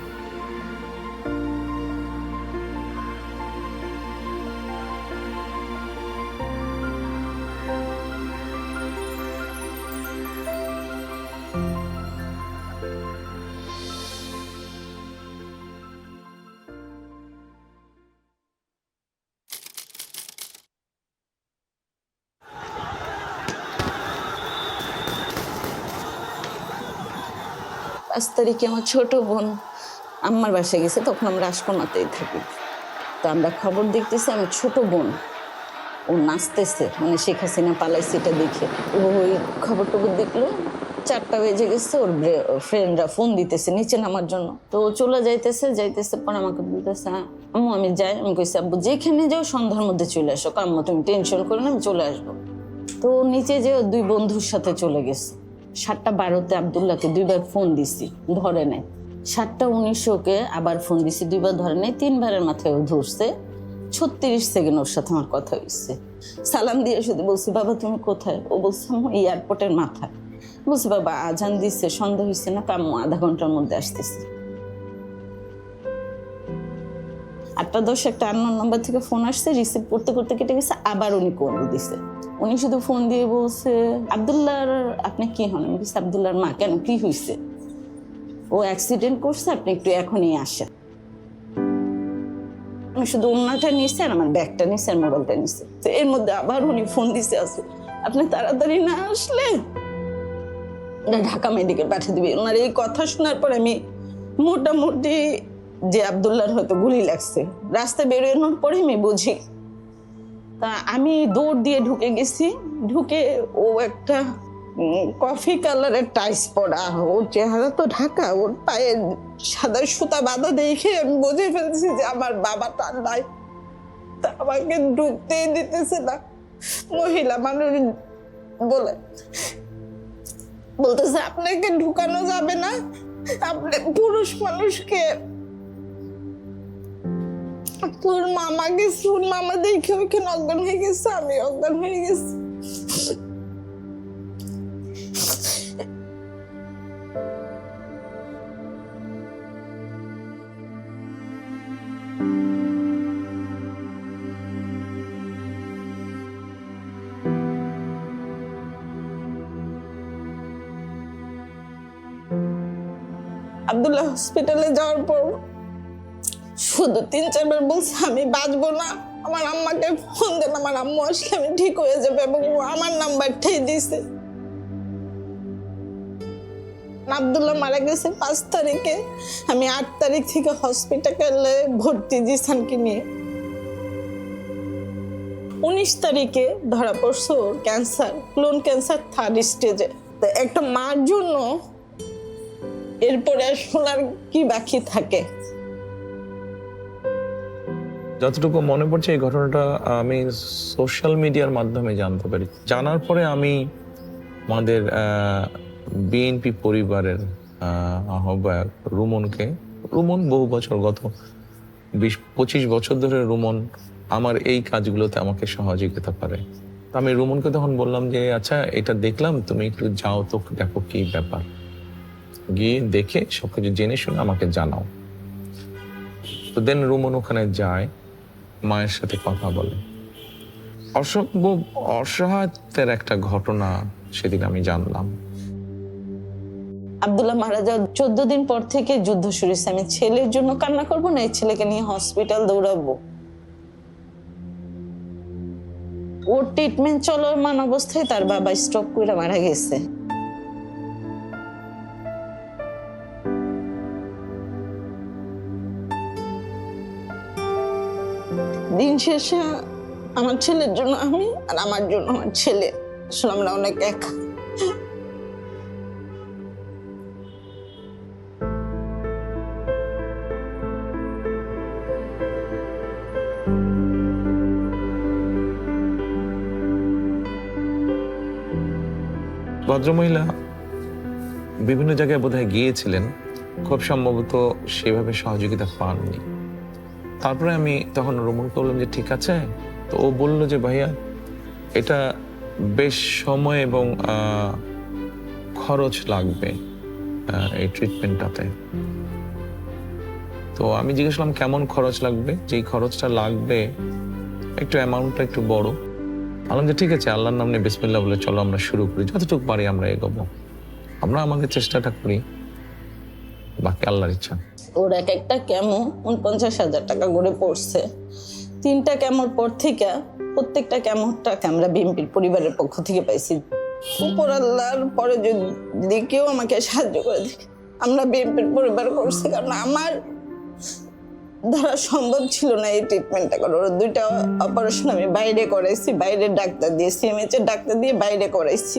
Speaker 10: পাঁচ তারিখে আমার ছোট বোন আম্মার বাসায় গেছে, তখন আমরা রাজকোনাতেই থাকি। তো আমরা খবর দেখতেছি আমার ছোট বোন ও নাচতেছে, মানে শেখ হাসিনা পালাইছে এটা দেখে ও ওই খবর টবর দেখলো। 4টা বেজে গেছে, ওর ফ্রেন্ডরা ফোন দিতেছে নিচে নামার জন্য। তো ও চলে যাইতেছে পর আমাকে বলতেছে, আম্মু আমি যাই। আমি কইছি আব্বু যেখানে যাও সন্ধ্যার মধ্যে চলে আসো, আম্মু তুমি টেনশন করো না, আমি চলে আসবো। তো নিচে যে 2 বন্ধুর সাথে চলে গেছে। 7:12 আব্দুল্লাহকে 2বার ফোন দিছি, ধরে নেয়। 7:19 ওকে আবার ফোন দিছি, 2বার ধরে নেয়। 3বারের মাথায় ও ধরছে। 36 সেকেন্ড ওর সাথে আমার কথা হয়েছে। সালাম দিয়ে শুধু বলছি, বাবা তুমি কোথায়? ও বলছে আম্মু এয়ারপোর্টের মাথায়। বলছি বাবা আজান দিচ্ছে, সন্ধ্যা হয়েছে না, আম্মু আধা ঘন্টার মধ্যে আসতেছে। 8:10 একটা আননোন নাম্বার থেকে ফোন আসছে, রিসিভ করতে করতে কেটে গেছে। আবার উনি কল দিছে। উনি শুধু ফোন দিয়ে বলছে, আব্দুল্লাহর আপনি কি হন? আমি বলছি আব্দুল্লাহর মা। কেন, কি হয়েছে? ও অ্যাক্সিডেন্ট করছে, আপনি একটু এখনই আসেন। আমি শুধু ওনাটা নিয়েছি আর আমার ব্যাগটা নিয়েছি আর মোবাইলটা নিয়েছি। তো এর মধ্যে আবার উনি ফোন দিছে, আছে আপনি তাড়াতাড়ি না আসলে ঢাকা মেডিকেল পাঠিয়ে দিবে। ওনার এই কথা শোনার পর আমি মোটামুটি যে আব্দুল্লাহর হয়তো গুলি লাগছে, রাস্তায় বেরোনোর পরে আমি বুঝি। তা আমি দৌড় দিয়ে ঢুকে গেছি। ঢুকে ও একটা কফি কালারের টাইস পরা, ওর চেহারা তো ঢাকা, ওর পায়ে সাদা সুতা বাঁধা দেখে আমি বুঝে ফেলছি যে আমার বাবাটা নাই। তা আমাকে ঢুকতেই দিতেছে না। মহিলা মানুষ বলতেছে আপনাকে ঢুকানো যাবে না, আপনি পুরুষ মানুষকে। তোর মামা গেছে, ওর মামা দেখে ওইখানে অজ্ঞান হয়ে গেছে, আমি অজ্ঞান হয়ে গেছি। আব্দুল্লাহ হসপিটালে যাওয়ার পর শুধু 3-4 বার বলছে আমি বাঁচবো না, আমার আম্মাকে ফোন দেন, আমার আম্মু আসলে আমি ঠিক হয়ে যাবে, এবং ও আমার নাম্বারটাই দিছে। আব্দুল্লাহ মারা গেছে 5 তারিখে। আমি 8 তারিখ থেকে হসপিটালে ভর্তি জিসানকে নিয়ে। 19 তারিখে ধরা পড়ছে ওর ক্যান্সার, কোলন ক্যান্সার 3rd স্টেজে। তো একটা মার জন্য এরপরে শোনার কি বাকি থাকে?
Speaker 1: যতটুকু মনে পড়ছে এই ঘটনাটা আমি সোশ্যাল মিডিয়ার মাধ্যমে জানতে পারি। জানার পরে আমি আমাদের বিএনপি পরিবারের আহ্বায়ক রুমন বহু বছর, গত 20-25 বছর ধরে রুমন আমার এই কাজগুলোতে আমাকে সহযোগিতা করে। আমি রুমনকে তখন বললাম যে আচ্ছা এটা দেখলাম, তুমি একটু যাও তো, দেখো কি ব্যাপার, গিয়ে দেখে সবকিছু জেনে শুনে আমাকে জানাও। তো দেন রুমন ওখানে যায়, মায়ের সাথে কথা বলে। অসম্ভব অসহায়ত্বের একটা ঘটনা সেদিন আমি জানলাম।
Speaker 10: আব্দুল্লাহ মারা যাওয়ার 14 দিন পর থেকে যুদ্ধ শুরু হয়েছে। আমি ছেলের জন্য কান্না করবো না, এই ছেলেকে নিয়ে হসপিটাল দৌড়াবো। ওর ট্রিটমেন্ট চলমান অবস্থায় তার বাবা স্ট্রোক করে মারা গেছে। দিন শেষে আমার ছেলের জন্য আমি, আর আমার জন্য আমার ছেলে, আসলে আমরা অনেক একা।
Speaker 1: ভদ্রমহিলা বিভিন্ন জায়গায় বোধহয় গিয়েছিলেন, খুব সম্ভবত সেভাবে সহযোগিতা পাননি। তারপরে আমি তখন রুমুলকে বললাম যে ঠিক আছে। তো ও বলল যে ভাইয়া এটা বেশ সময় এবং খরচ লাগবে এই ট্রিটমেন্টটাতে। তো আমি জিজ্ঞেস করলাম কেমন খরচ লাগবে, যেই খরচটা লাগবে একটু অ্যামাউন্টটা একটু বড়। বললাম যে ঠিক আছে, আল্লাহর নাম নিয়ে বিসমিল্লাহ বলে চলো আমরা শুরু করি, যতটুকু পারি আমরা এগোবো, আমরা আমাদের চেষ্টাটা করি, বাকি আল্লাহর ইচ্ছা।
Speaker 10: ওর এক একটা কেমো 49,000 টাকা করে পড়ছে। 3টা কেমোর পর থেকে প্রত্যেকটা কেমোর টাকা আমরা বিএমপির পরিবারের পক্ষ থেকে পাইছি। উপর আল্লাহর পরে যদি কেউ আমাকে সাহায্য করে দেখে আমরা বিএমপির পরিবার করছি, কারণ আমার দ্বারা সম্ভব ছিল না এই ট্রিটমেন্টটা করার। ওর 2টা অপারেশন আমি বাইরে করাইছি, বাইরে ডাক্তার দিয়ে, সিএমএইচ এর ডাক্তার দিয়ে বাইরে করাইছি,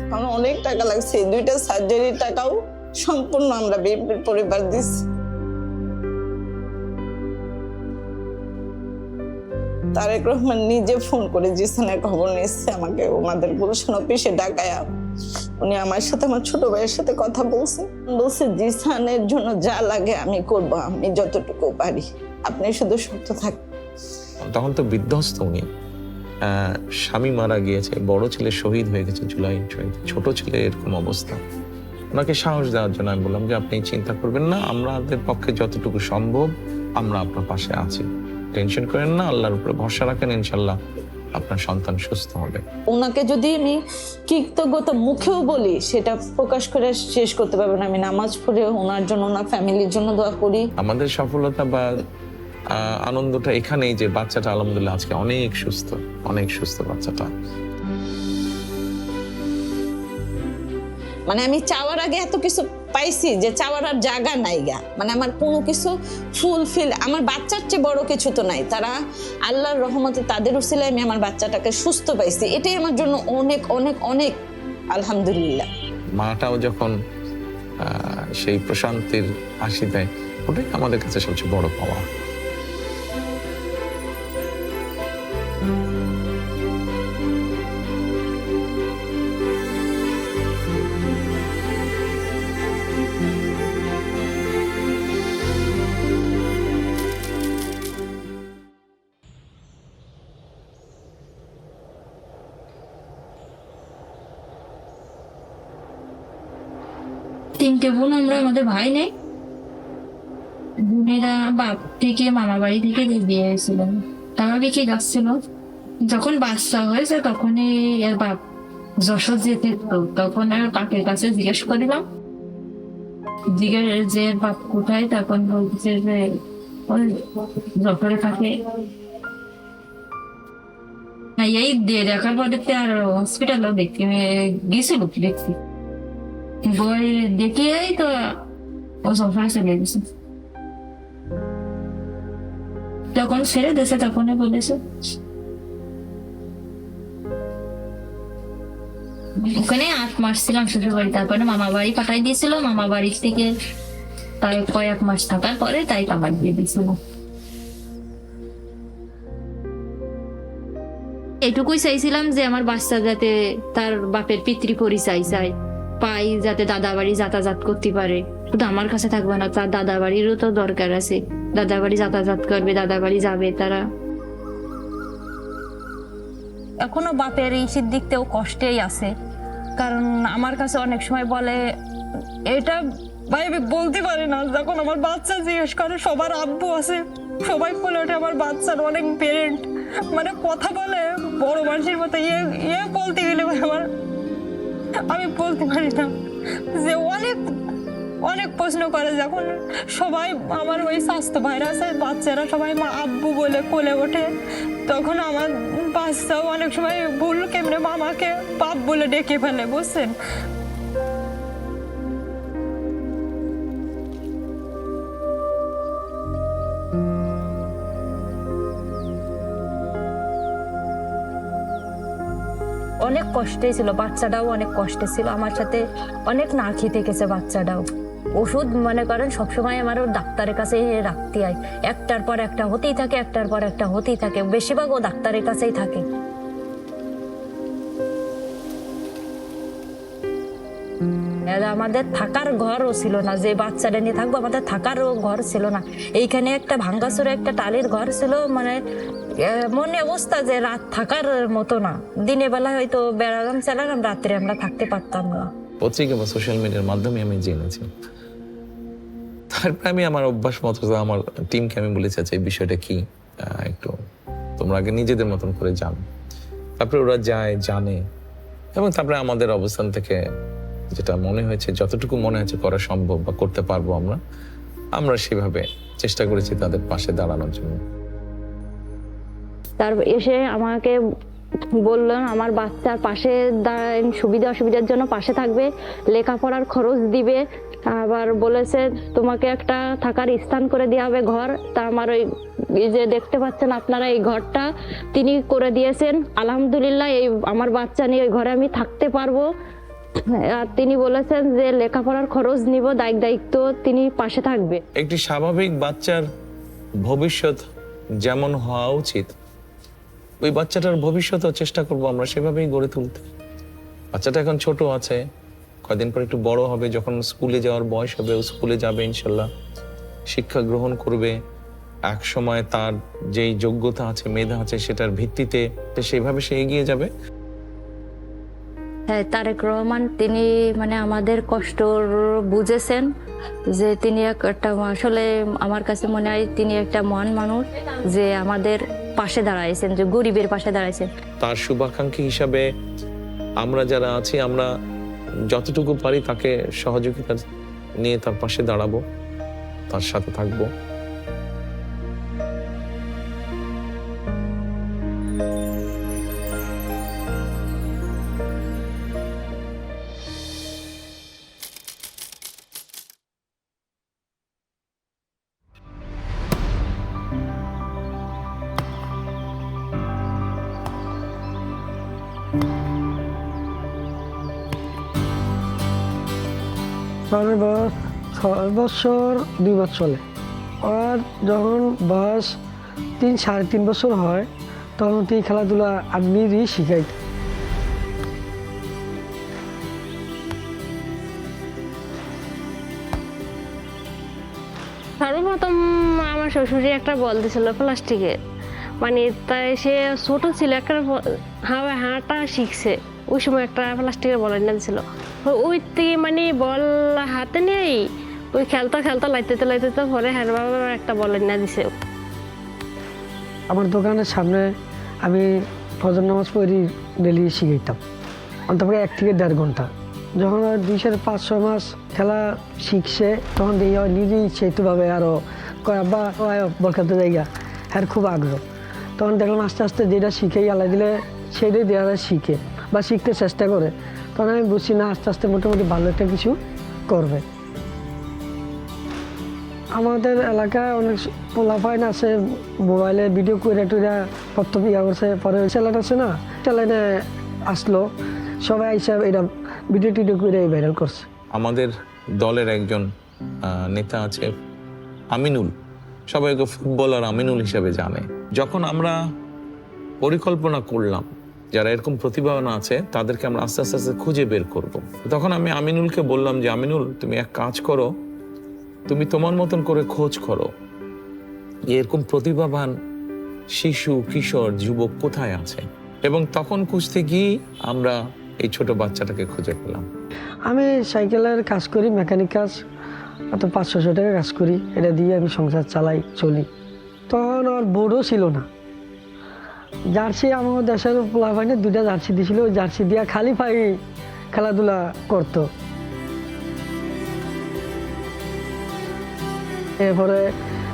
Speaker 10: কারণ অনেক টাকা লাগছে। এই 2টা সার্জারির টাকাও সম্পূর্ণ আমরা বিএমপির পরিবার দিচ্ছি। তারেক রহমান নিজে ফোন করে জিসানের খবর নিচ্ছে আমাকে, ওনাদের গুলশান অফিসে ডাকায়া উনি আমার সাথে, আমার ছোট ভাইয়ের সাথে কথা বলছে জিসানের জন্য যা লাগে আমি করব, আমি যতটুকু পারি, আপনি শুধু শক্ত থাকুন।
Speaker 1: তখন তো বিধ্বস্ত উনি, স্বামী মারা গিয়েছে, বড় ছেলে শহীদ হয়ে গেছে জুলাই, ছোট ছেলে এরকম অবস্থা। ওনাকে সাহস দেওয়ার জন্য আমি বললাম যে আপনি চিন্তা করবেন না, আমাদের পক্ষে যতটুকু সম্ভব আমরা আপনার পাশে আছি, টেনশন করেন না, আল্লাহর উপরে ভরসা রাখেন, ইনশাল্লাহ আপনার সন্তান সুস্থ হবে।
Speaker 10: ওনাকে যদি আমি কৃতজ্ঞতা মুখেও বলি সেটা প্রকাশ করে শেষ করতে পারবো না। আমি নামাজ পড়ে ওনার জন্য, ওনার ফ্যামিলির জন্য দোয়া করি।
Speaker 1: আমাদের সফলতা বা আনন্দটা এখানেই যে বাচ্চাটা আলহামদুলিল্লাহ আজকে অনেক সুস্থ বাচ্চাটা।
Speaker 10: মানে আমি চাওয়ার আগে এত কিছু পাইছি যে চাওয়ার আর জায়গা নাই গা, মানে আমার কোনো কিছু ফুলফিল, আমার বাচ্চার চেয়ে বড় কিছু তো নাই। তারা আল্লাহর রহমতে তাদের উসিলায় আমি আমার বাচ্চাটাকে সুস্থ পাইছি, এটাই আমার জন্য অনেক অনেক অনেক আলহামদুলিল্লাহ।
Speaker 1: মাটাও যখন সেই প্রশান্তির হাসি দেয়, ওটাই আমাদের কাছে সবচেয়ে বড় পাওয়া।
Speaker 11: তিনটে বোন আমরা, আমাদের ভাই নেই। বোনেরা বাপ থেকে মামা বাড়ি থেকে বিয়ে হয়েছিলেন, তারা বিকে যাচ্ছিল। যখন বাচ্চা হয়েছে তখনই এর বাপ যশোর যেতে, তখন আর বাপের কাছে জিজ্ঞেস করিলাম, যে বাপ কোথায়, তখন বলছে যে যশোরে থাকে। এই দেখার পরে আর হসপিটালও দেখতে গেছিল, দেখছি বই দেখে তো ও সফরে চলে গেছে। তখন ছেড়ে দিয়েছে, তখনই বলেছে। ওখানে 8 মাস ছিলাম শ্বশুর বাড়ি, তারপরে মামা বাড়ি পাঠাই দিয়েছিল। মামা বাড়ি থেকে তাই কয়েক মাস থাকার পরে তাই কাবার দিয়ে দিয়েছিল। এটুকুই চাইছিলাম যে আমার বাচ্চা যাতে তার বাপের পিতৃ পরিচয় চাই পাই, যাতে দাদা বাড়ি যাতায়াত করতে পারে। শুধু আমার কাছে থাকবে না, তার দাদা বাড়িরও তো দরকার আছে, দাদা বাড়ি যাতায়াত করবে, দাদা বাড়ি যাবে তারা।
Speaker 12: এখনো বাপের এই দিকতেও কষ্টেই আছে, কারণ আমার কাছে অনেক সময় বলে, এটা ভাই আমি বলতে পারি না, যখন আমার বাচ্চা জিজ্ঞেস করে সবার আব্বু আছে, সবাই বলে ওঠে আমার বাচ্চার অনেক পেরেন্ট, মানে কথা বলে বড় মানুষের মতো ইয়ে বলতে গেলে আমার আমি বলতে পারি না, যে অনেক অনেক প্রশ্ন করে। যখন সবাই আমার ওই স্বাস্থ্য ভাইরা আছে, বাচ্চারা সবাই মা আব্বু বলে কোলে ওঠে, তখন আমার বাচ্চাও অনেক সময় ভুল কেমনে মামাকে বাপ বলে ডেকে ফেলে, বুঝছেন। অনেক কষ্টে ছিল, বাচ্চাটাও অনেক কষ্টে ছিল, আমার সাথে অনেক না খেতে গেছে বাচ্চাটাও। ওষুধ মনে করেন সবসময় আমার ডাক্তারের কাছে রাখতে হয়, একটার পর একটা হতেই থাকে, একটার পর একটা হতেই থাকে, বেশিরভাগ ও ডাক্তারের কাছেই থাকে। আমাদের থাকার ঘরও ছিল না, যে বাচ্চাটা নিয়ে থাকবো আমাদের থাকারও ঘর ছিল না। এইখানে একটা ভাঙ্গাচোরা একটা টালির ঘর ছিল, মানে মনে অবস্থা যে রাত থাকার মতো না। দিনের বেলা হয়তো বেড়ালাম চালালাম, রাত্রে আমরা থাকতে পারতাম না।
Speaker 1: পত্রিকা বা সোশ্যাল মিডিয়ার মাধ্যমে আমি জেনেছি। তারপরে আমি আমার অভ্যাস মতো আমার টিমকে আমি বলেছি, আচ্ছা এই বিষয়টা কি, একটু তোমরা আগে নিজেদের মতন করে জানো। তারপরে ওরা যায়, জানে, এবং তারপরে আমাদের অবস্থান থেকে যেটা মনে হয়েছে, যতটুকু মনে হয়েছে করা সম্ভব বা করতে পারবো আমরা সেভাবে চেষ্টা করেছি তাদের পাশে দাঁড়ানোর জন্য।
Speaker 2: তার এসে আমাকে বললেন আমার বাচ্চার পাশে সুবিধা অসুবিধার জন্য পাশে থাকবে, লেখাপড়ার খরচ দিবে, আবার বলেছে তোমাকে একটা থাকার স্থান করে দেওয়া হবে ঘর। তা আমার ওই যে দেখতে পাচ্ছেন আপনারা, এই ঘরটা তিনি করে দিয়েছেন আলহামদুলিল্লাহ। এই আমার বাচ্চা নিয়ে ওই ঘরে আমি থাকতে পারবো। আর তিনি বলেছেন যে লেখাপড়ার খরচ নিব, দায়িত্ব তিনি পাশে থাকবে।
Speaker 1: একটি স্বাভাবিক বাচ্চার ভবিষ্যৎ যেমন হওয়া উচিত, ওই বাচ্চাটার ভবিষ্যৎও চেষ্টা করব আমরা সেভাবেই গড়ে তুলতে। বাচ্চাটা এখন ছোট আছে, কয়েকদিন পর একটু বড় হবে, যখন স্কুলে যাওয়ার বয়স হবে ও স্কুলে যাবে ইনশাল্লাহ, শিক্ষা গ্রহণ করবে। এক সময় তার যেই যোগ্যতা আছে, মেধা আছে, সেটার ভিত্তিতে সেইভাবে সে এগিয়ে যাবে।
Speaker 2: হ্যাঁ, তারেক রহমান তিনি মানে আমাদের কষ্ট বুঝেছেন, যে তিনি একটা আসলে আমার কাছে মনে হয় তিনি একটা মহান মানুষ, যে আমাদের পাশে দাঁড়াইছেন, যে গরিবের পাশে দাঁড়াইছেন।
Speaker 1: তার শুভাকাঙ্ক্ষী হিসাবে আমরা যারা আছি, আমরা যতটুকু পারি তাকে সহযোগিতা নিয়ে তার পাশে দাঁড়াবো, তার সাথে থাকবো।
Speaker 13: আমার বয়স 6 বছর 2 মাস চলে। আর যখন বয়স 3-3.5 বছর হয়, তখন এই খেলাধুলা আমি নিজেই শিখাই।
Speaker 2: সর্বপ্রথম আমার শ্বশুরে একটা বল দিয়েছিল প্লাস্টিকের, মানে তাই সে ছোট ছিল, একটা হাঁটা শিখছে, ওই সময় একটা প্লাস্টিকের বল এনে দিয়েছিল। ওই থেকে মানে বল হাতে নেই, ওই খেলতে লাইতে পরে হ্যাঁ বাবা একটা বল এনে দিছে।
Speaker 13: আমার দোকানের সামনে আমি ফজর নামাজ পড়ি, ডেলি শিখাইতাম অন্তত 1 থেকে 1.5 ঘন্টা। যখন 2-5-6 মাস খেলা শিখছে, তখন দেখি নিজেই সেতুভাবে আরও আব্বা বল খেলতে জায়গা, হ্যাঁ খুব আগ্রহ। তখন দেখলাম আস্তে আস্তে যেটা শিখে আল্লাহ দিলে সেটাই দেওয়া শিখে বা শিখতে চেষ্টা করে। তখন আমি বুঝছি না, আস্তে আস্তে মোটামুটি ভালো একটা কিছু করবে। আমাদের এলাকায় অনেক পোলাপাইন আছে, মোবাইলে ভিডিও করে টুরা প্রথম ইয়া করছে, পরে চ্যানেল আছে না, চ্যানেলে আসলো, সবাই হিসাবে এটা ভিডিও টিডিও করে ভাইরাল করছে।
Speaker 1: আমাদের দলের একজন নেতা আছে আমিনুল, সবাই ওকে ফুটবলার আমিনুল হিসেবে জানে। যখন আমরা পরিকল্পনা করলাম যারা এরকম প্রতিভাবান আছে তাদেরকে আমরা আস্তে আস্তে আস্তে খুঁজে বের করব, তখন আমি আমিনুলকে বললাম যে আমিনুল, তুমি এক কাজ করো, তুমি তোমার মতন করে খোঁজ করো এরকম প্রতিভাবান শিশু, কিশোর, যুবক কোথায় আছে। এবং তখন খুঁজতে গিয়ে আমরা এই ছোট বাচ্চাটাকে খুঁজে পেলাম।
Speaker 13: আমি সাইকেলের কাজ করি, মেকানিক কাজ, অত 500-600 টাকা কাজ করি, এটা দিয়ে আমি সংসার চালাই, চলি। তখন ওর বোর্ডও ছিল না। জার্সি আমার দেশের পোলাপাইনে 2টা জার্সি দিয়েছিল, ওই জার্সি দিয়া খালি পায়ে খেলাধুলা করতো। এরপরে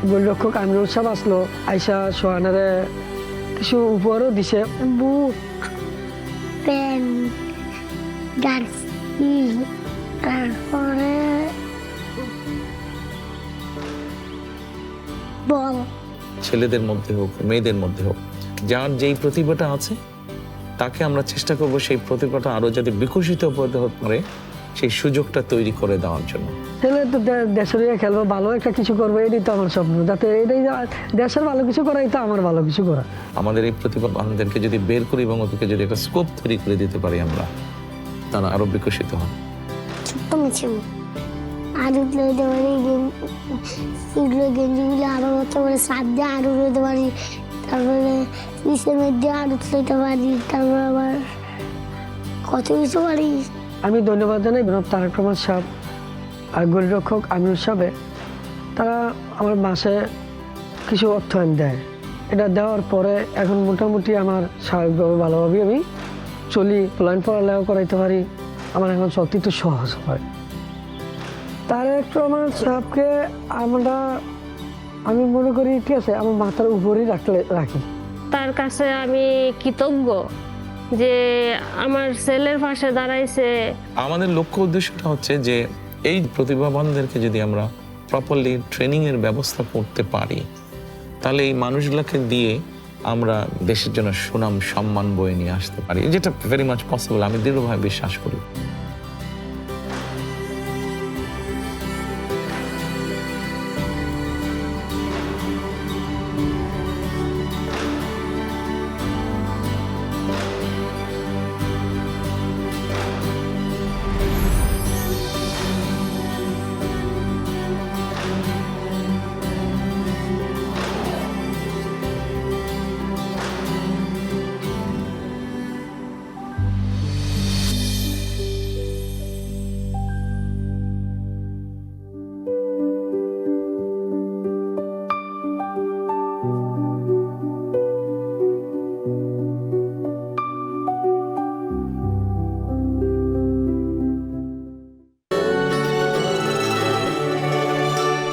Speaker 13: গোলরক্ষক আমিরুল সাহেব আসলো, আইসা সোহানারে কিছু উপহারও দিছে,
Speaker 8: বুট, পেন, জার্সি, তারপরে বল।
Speaker 1: ছেলেদের মধ্যে হোক মেয়েদের মধ্যে হোক, যার যেই প্রতিভাটা আছে তাকে আমরা চেষ্টা করব সেই প্রতিভাটা আরো যাতে বিকশিত হতে পারে সেই সুযোগটা তৈরি করে দেওয়ার জন্য।
Speaker 13: ছেলে তো দেশের হয়ে খেলবো, ভালো একটা কিছু করবো, এটাই তো আমার স্বপ্ন। যাতে এটাই দেশের ভালো কিছু করাই তো আমার ভালো কিছু করা।
Speaker 1: আমাদের এই প্রতিভাবানদেরকে যদি বের করি এবং ওদেরকে যদি একটা স্কোপ তৈরি করে দিতে পারি আমরা, তারা আরো বিকশিত হয়।
Speaker 8: ছোট্ট মিছিল আরো লইতে পারি, এগুলো গেঞ্জিগুলো আরো হতে পারে, সাপ দিয়ে আরো লইতে পারি, তারপরে পিসের মধ্যে আরো লইতে পারি, তারপর আবার কত কিছু পারি।
Speaker 13: আমি ধন্যবাদ জানাই বিনোদ তারেক রহমান সাহেব আর গোলরক্ষক আমিরুল সাহেব। তারা আমার মাসে কিছু অর্থায়ন দেয়। এটা দেওয়ার পরে এখন মোটামুটি আমার স্বাভাবিকভাবে ভালোভাবে আমি চলি, প্ল্যান পড়ালেও করাইতে পারি। আমার এখন সত্যি তো সহজ হয়। তারেক রহমান সাহেবকে আমি মনে করি ঠিক আছে আমার মাথার উপরেই রাখি।
Speaker 4: তার কাছে আমি কৃতজ্ঞ যে আমার ছেলের পাশে দাঁড়াইছে।
Speaker 1: আমাদের লক্ষ্য উদ্দেশ্যটা হচ্ছে যে এই প্রতিভাবানদেরকে যদি আমরা প্রপারলি ট্রেনিং এর ব্যবস্থা করতে পারি, তাহলে এই মানুষগুলোকে দিয়ে আমরা দেশের জন্য সুনাম সম্মান বয়ে নিয়ে আসতে পারি, যেটা ভেরি মাচ পসিবল, আমি দৃঢ়ভাবে বিশ্বাস করি।